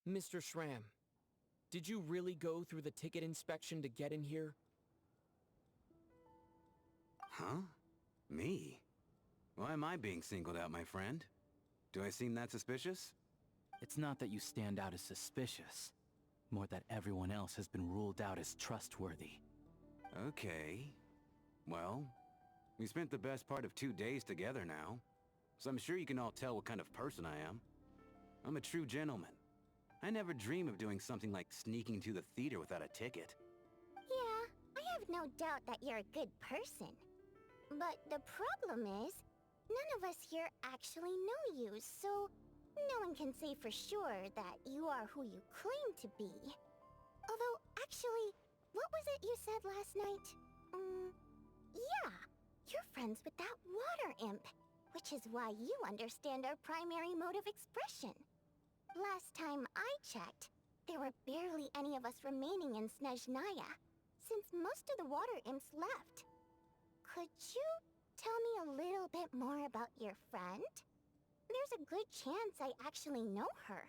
Mr. Shram, did you really go through the ticket inspection to get in here? Huh? Me? Why am I being singled out, my friend? Do I seem that suspicious? It's not that you stand out as suspicious, more that everyone else has been ruled out as trustworthy. Okay. Well, we spent the best part of 2 days together now, so I'm sure you can all tell what kind of person I am. I'm a true gentleman. I never dream of doing something like sneaking to the theater without a ticket. Yeah, I have no doubt that you're a good person. But the problem is, none of us here actually know you, so no one can say for sure that you are who you claim to be. Although, actually, what was it you said last night? Yeah, you're friends with that water imp, which is why you understand our primary mode of expression. Last time I checked, there were barely any of us remaining in Snezhnaya, since most of the water imps left. Could you tell me a little bit more about your friend? There's a good chance I actually know her.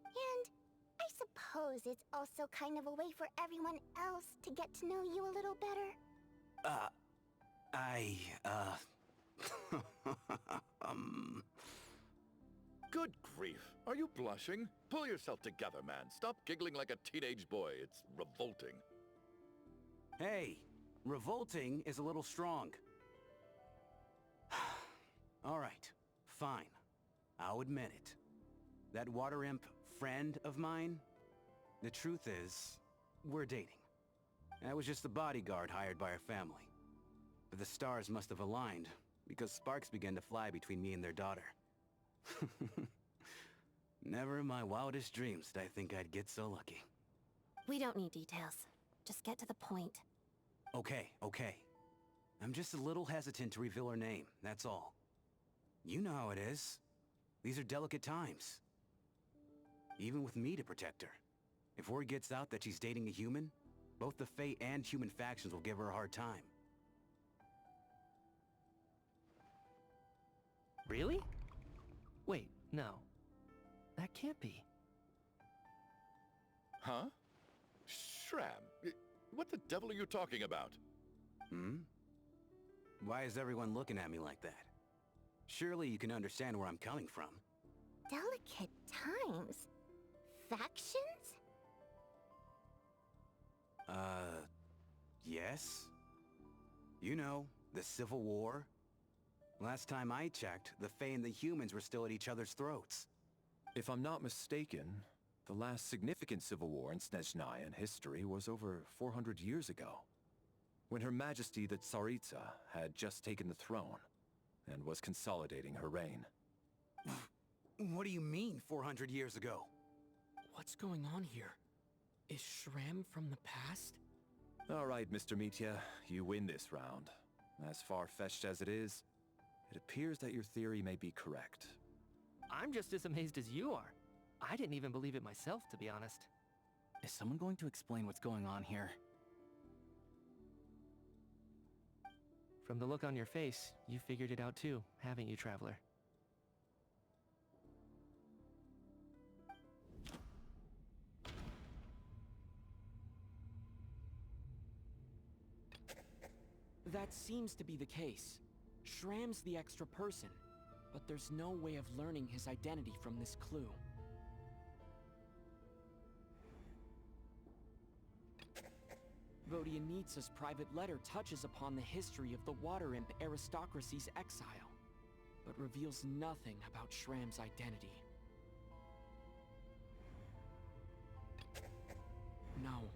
And I suppose it's also kind of a way for everyone else to get to know you a little better. Good grief. Are you blushing? Pull yourself together, man. Stop giggling like a teenage boy. It's revolting. Hey, revolting is a little strong. All right, fine. I'll admit it. That water imp friend of mine, the truth is, we're dating. I was just the bodyguard hired by our family. But the stars must have aligned, because sparks began to fly between me and their daughter. Never in my wildest dreams did I think I'd get so lucky. We don't need details. Just get to the point. Okay. I'm just a little hesitant to reveal her name, that's all. You know how it is. These are delicate times. Even with me to protect her. If word gets out that she's dating a human, both the Fae and human factions will give her a hard time. Really? Wait, no. That can't be. Huh? Shram, what the devil are you talking about? Why is everyone looking at me like that? Surely you can understand where I'm coming from. Delicate times? Factions? Yes? You know, the Civil War? Last time I checked, the Fae and the humans were still at each other's throats. If I'm not mistaken, the last significant civil war in Snezhnayan history was over 400 years ago, when Her Majesty the Tsaritsa had just taken the throne and was consolidating her reign. What do you mean, 400 years ago? What's going on here? Is Shram from the past? All right, Mr. Mitya, you win this round. As far-fetched as it is, it appears that your theory may be correct. I'm just as amazed as you are. I didn't even believe it myself, to be honest. Is someone going to explain what's going on here? From the look on your face, you figured it out too, haven't you, Traveler? That seems to be the case. Shram's the extra person, but there's no way of learning his identity from this clue. Vodyanitsa's private letter touches upon the history of the Water Imp aristocracy's exile, but reveals nothing about Shram's identity. No,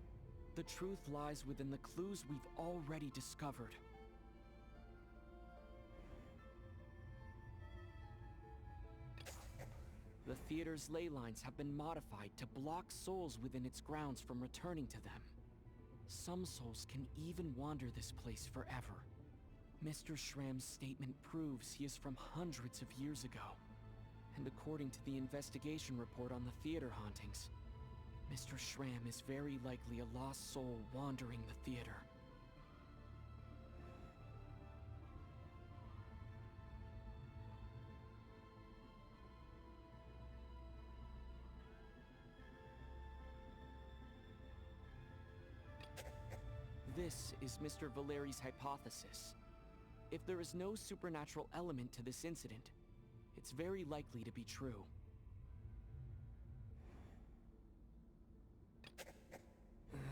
the truth lies within the clues we've already discovered. The theater's ley lines have been modified to block souls within its grounds from returning to them. Some souls can even wander this place forever. Mr. Shram's statement proves he is from hundreds of years ago. And according to the investigation report on the theater hauntings, Mr. Shram is very likely a lost soul wandering the theater. this is Mr. Valeri's hypothesis. If there is no supernatural element to this incident, it's very likely to be true.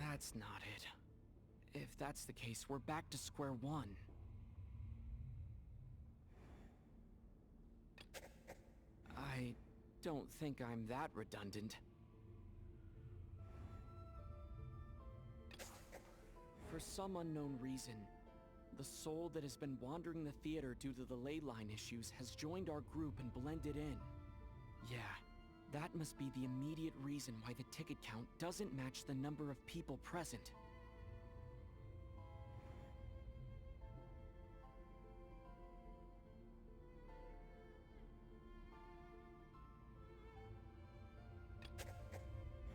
That's not it. If that's the case, we're back to square one. I don't think I'm that redundant. For some unknown reason, the soul that has been wandering the theater due to the ley line issues has joined our group and blended in. Yeah, that must be the immediate reason why the ticket count doesn't match the number of people present.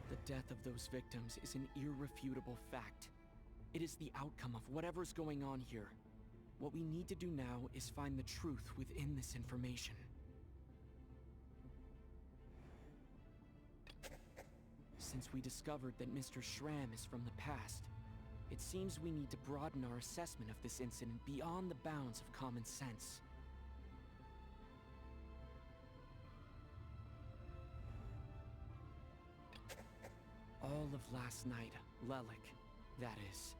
The death of those victims is an irrefutable fact. It is the outcome of whatever's going on here. What we need to do now is find the truth within this information. Since we discovered that Mr. Schramm is from the past, it seems we need to broaden our assessment of this incident beyond the bounds of common sense. All of last night, Lelik, that is,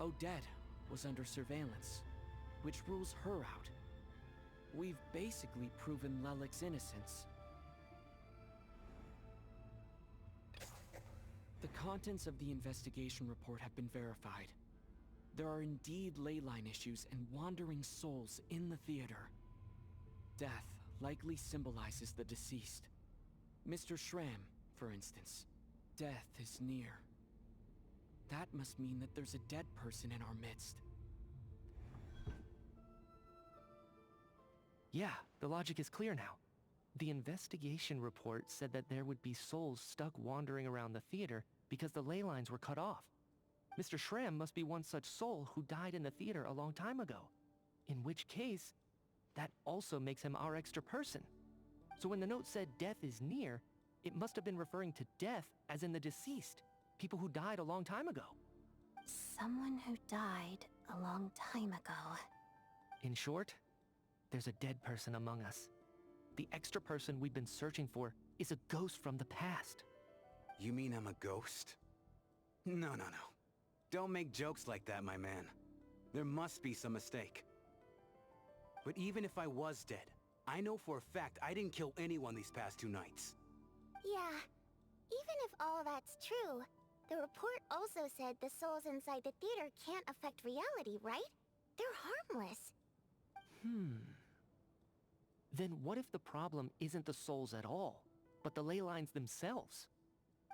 Odette was under surveillance, which rules her out. We've basically proven Lelik's innocence. The contents of the investigation report have been verified. There are indeed ley line issues and wandering souls in the theater. Death likely symbolizes the deceased. Mr. Schramm, for instance. Death is near. That must mean that there's a dead person in our midst. Yeah, the logic is clear now. The investigation report said that there would be souls stuck wandering around the theater because the ley lines were cut off. Mr. Schramm must be one such soul who died in the theater a long time ago. In which case, that also makes him our extra person. So when the note said death is near, it must have been referring to death as in the deceased, people who died a long time ago. Someone who died a long time ago. In short, there's a dead person among us. The extra person we've been searching for is a ghost from the past. You mean I'm a ghost? No. Don't make jokes like that, my man. There must be some mistake. But even if I was dead, I know for a fact I didn't kill anyone these past 2 nights. Yeah, even if all that's true, the report also said the souls inside the theater can't affect reality, right? They're harmless. Then what if the problem isn't the souls at all, but the ley lines themselves?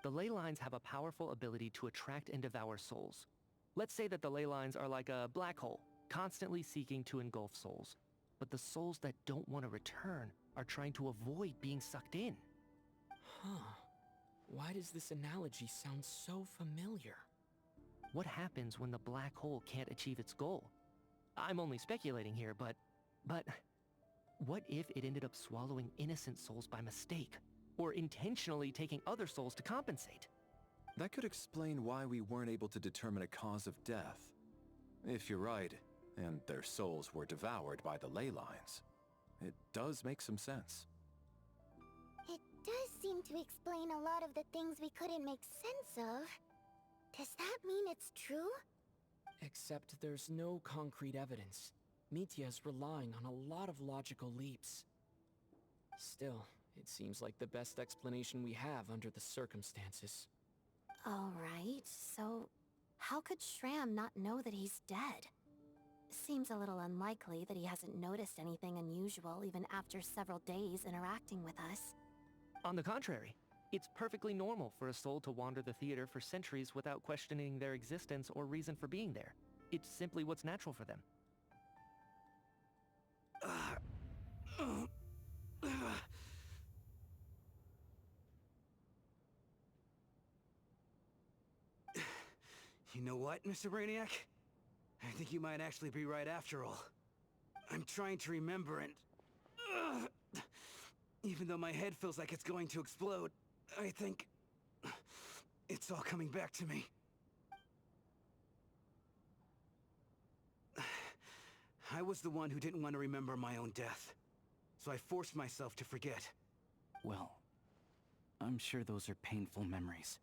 The ley lines have a powerful ability to attract and devour souls. Let's say that the ley lines are like a black hole, constantly seeking to engulf souls. But the souls that don't want to return are trying to avoid being sucked in. Huh. Why does this analogy sound so familiar? What happens when the black hole can't achieve its goal? I'm only speculating here, but what if it ended up swallowing innocent souls by mistake? Or intentionally taking other souls to compensate? That could explain why we weren't able to determine a cause of death. If you're right, and their souls were devoured by the ley lines, it does make some sense. It does seem to explain a lot of the things we couldn't make sense of. Does that mean it's true? Except there's no concrete evidence. Mitya's relying on a lot of logical leaps. Still, it seems like the best explanation we have under the circumstances. Alright, so how could Schramm not know that he's dead? Seems a little unlikely that he hasn't noticed anything unusual even after several days interacting with us. On the contrary, it's perfectly normal for a soul to wander the theater for centuries without questioning their existence or reason for being there. It's simply what's natural for them. You know what, Mr. Brainiac? I think you might actually be right after all. I'm trying to remember and... even though my head feels like it's going to explode, I think... it's all coming back to me. I was the one who didn't want to remember my own death. So I forced myself to forget. Well, I'm sure those are painful memories.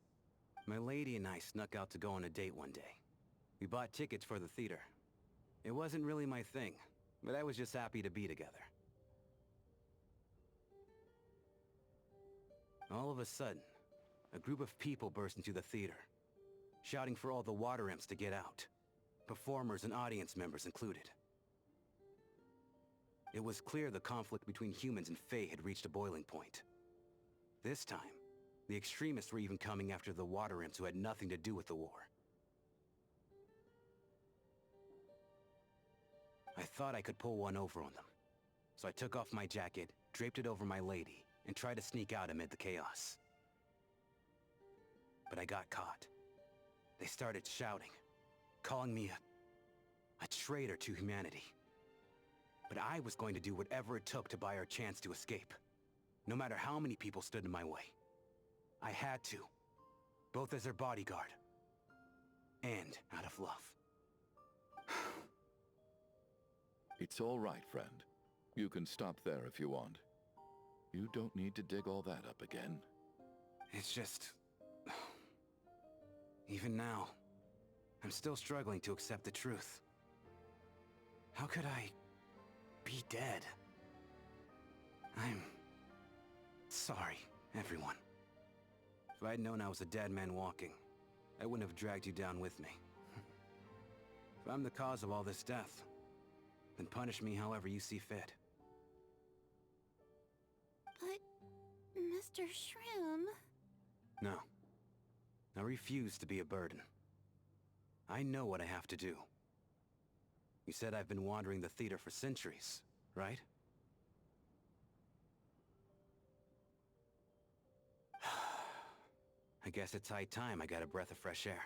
My lady and I snuck out to go on a date one day. We bought tickets for the theater. It wasn't really my thing, but I was just happy to be together. All of a sudden, a group of people burst into the theater, shouting for all the water imps to get out, performers and audience members included. It was clear the conflict between humans and Fae had reached a boiling point. This time, the extremists were even coming after the water imps who had nothing to do with the war. I thought I could pull one over on them, so I took off my jacket, draped it over my lady, and tried to sneak out amid the chaos. But I got caught. They started shouting, calling me a traitor to humanity. But I was going to do whatever it took to buy our chance to escape, no matter how many people stood in my way. I had to, both as their bodyguard, and out of love. It's all right, friend. You can stop there if you want. You don't need to dig all that up again. It's just... Even now, I'm still struggling to accept the truth. How could I be dead? I'm sorry, everyone. If I'd known I was a dead man walking, I wouldn't have dragged you down with me. If I'm the cause of all this death, then punish me however you see fit. But, Mr. Shrim... No. I refuse to be a burden. I know what I have to do. You said I've been wandering the theater for centuries, right? I guess it's high time I got a breath of fresh air.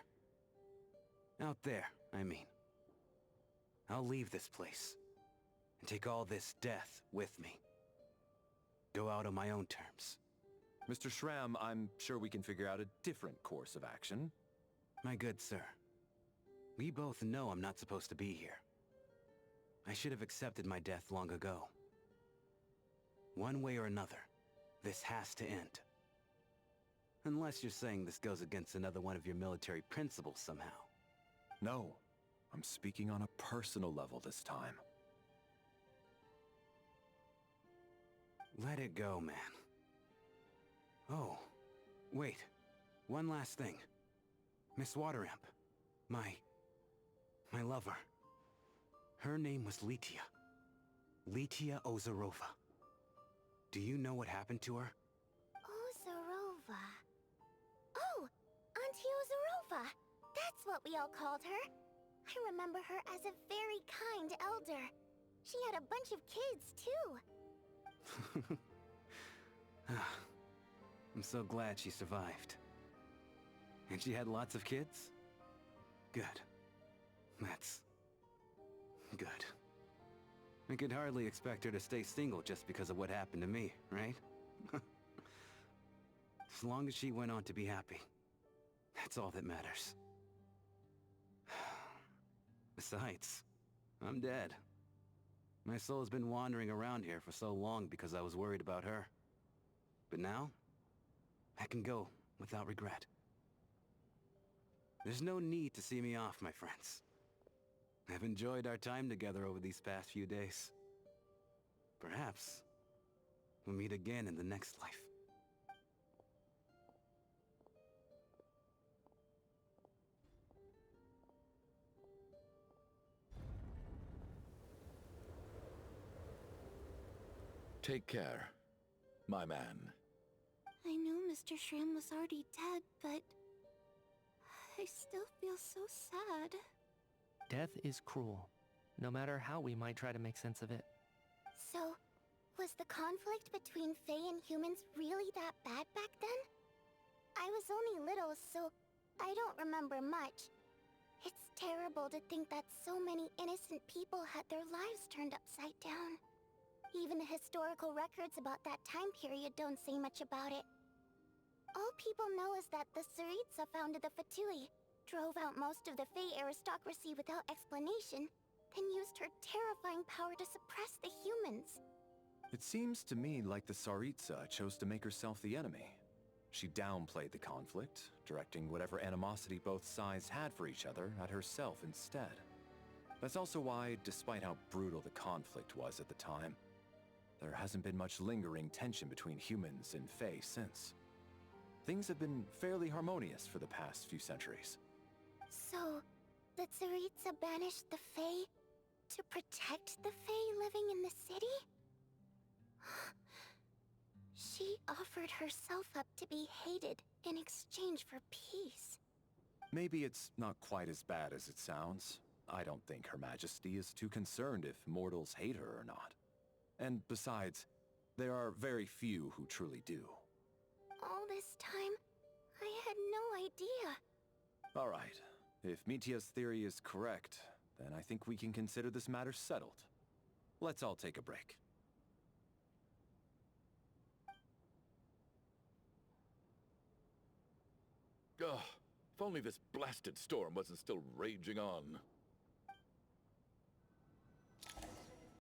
Out there, I mean. I'll leave this place, and take all this death with me. Go out on my own terms. Mr. Shram, I'm sure we can figure out a different course of action. My good sir, we both know I'm not supposed to be here. I should have accepted my death long ago. One way or another, this has to end. Unless you're saying this goes against another one of your military principles somehow. No, I'm speaking on a personal level this time. Let it go, man. Oh, wait. One last thing. Miss Water Imp. My lover. Her name was Letia. Letia Ozarova. Do you know what happened to her? Ozarova. Oh, Auntie Ozarova. That's what we all called her. I remember her as a very kind elder. She had a bunch of kids, too. I'm so glad she survived. And she had lots of kids? Good. That's... good. I could hardly expect her to stay single just because of what happened to me, right? As long as she went on to be happy, that's all that matters. Besides, I'm dead. My soul has been wandering around here for so long because I was worried about her. But now, I can go without regret. There's no need to see me off, my friends. I've enjoyed our time together over these past few days. Perhaps we'll meet again in the next life. Take care, my man. I know Mr. Shrim was already dead, but... I still feel so sad. Death is cruel, no matter how we might try to make sense of it. So, was the conflict between Fae and humans really that bad back then? I was only little, so I don't remember much. It's terrible to think that so many innocent people had their lives turned upside down. Even the historical records about that time period don't say much about it. All people know is that the Tsaritsa founded the Fatui, drove out most of the Fae aristocracy without explanation, then used her terrifying power to suppress the humans. It seems to me like the Tsaritsa chose to make herself the enemy. She downplayed the conflict, directing whatever animosity both sides had for each other at herself instead. That's also why, despite how brutal the conflict was at the time, there hasn't been much lingering tension between humans and Fae since. Things have been fairly harmonious for the past few centuries. So, the Tsaritsa banished the Fae to protect the Fae living in the city? She offered herself up to be hated in exchange for peace. Maybe it's not quite as bad as it sounds. I don't think Her Majesty is too concerned if mortals hate her or not. And besides, there are very few who truly do. All this time, I had no idea. All right. If Mitia's theory is correct, then I think we can consider this matter settled. Let's all take a break. Ugh, if only this blasted storm wasn't still raging on.